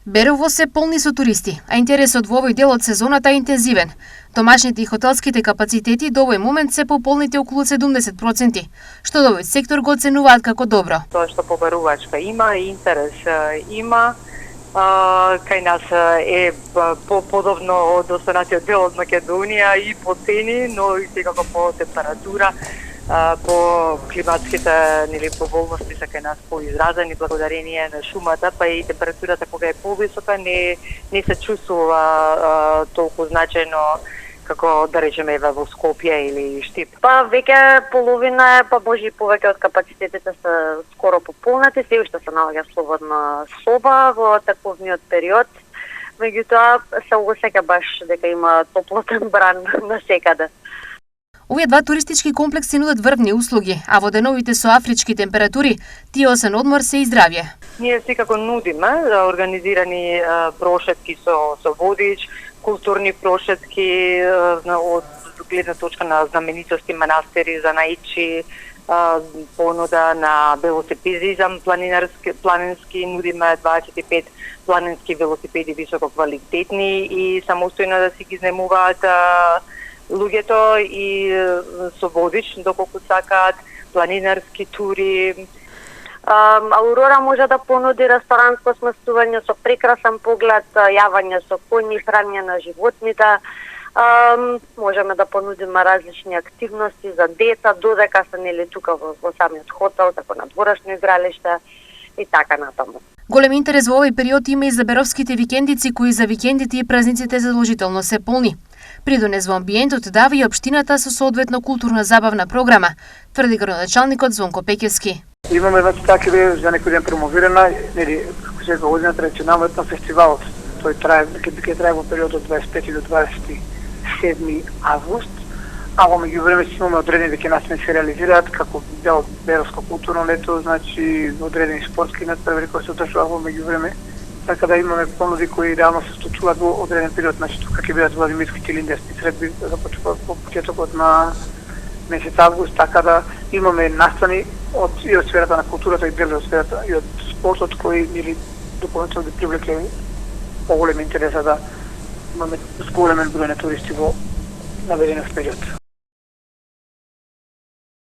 Берово се полни со туристи, а интересот во овој дел од сезоната е интензивен. Домашните и хотелските капацитети до овој момент се пополнети околу 70%, што до овој сектор го оценуваат како добро. Тоа што побарувачка има и интерес има, кај нас е подобно од останатиот дел од Македонија и по цени, но и секако по температура. По климатските поволности се кај нас поизразени благодарение на шумата, па и температурата кога е повисока не се чувствува толку значајно како да речеме во Скопје или Штип. Па веќе половина е, па може и повеќе од капацитетите се скоро пополнати, се уште се наоѓа слободна соба во таковниот период. Меѓутоа се осеќа баш дека има топлотен бран насекаде. Овие два туристички комплекси нудат врвни услуги, а во деновите со афрички температури, тие освен одмор се и здравје. Ние секако нудиме организирани прошетки со водич, културни прошетки од гледна точка на знаменитости, манастири, занаичи, понуда на велосипедизам планински, нудиме 25 планински велосипеди високо квалитетни и самостојно да си ги земуваат луѓето и со водич доколку сакаат, планинарски тури. Аурора може да понуди ресторанско сместување со прекрасен поглед, јавање со коњи, хранење на животните. Можеме да понудиме различни активности за деца, додека се тука во самиот хотел, како надворешно игралиште и така натаму. Голем интерес во овој период има и за беровските викендици, кои за викендите и празниците задолжително се полни. Придонес во амбиентот дава и општината со соодветно културна забавна програма, тврди градоначалникот Звонко Пеќевски. Имаме така за некој ден промовирана, како се година традиционално етно фестивал. Тој ќе трае во период од 25 до 27 август, а во меѓувреме си имаме одредени дека нас не се реализираат како дел од Беровско културно лето, значи одредени спортски надпревари кои се одржуваат во меѓувреме. Така да имаме понуди кои реално се случуваат во одреден период, значи тука ќе бидат Владимирските илиндесни средби започнуваат во почетокот на месец август, така да имаме настани и од сферата на културата и дел од сферата и од спортот кои или дополнително да привлекле поголем интерес да имаме зголемен број на туристи во наведениот период.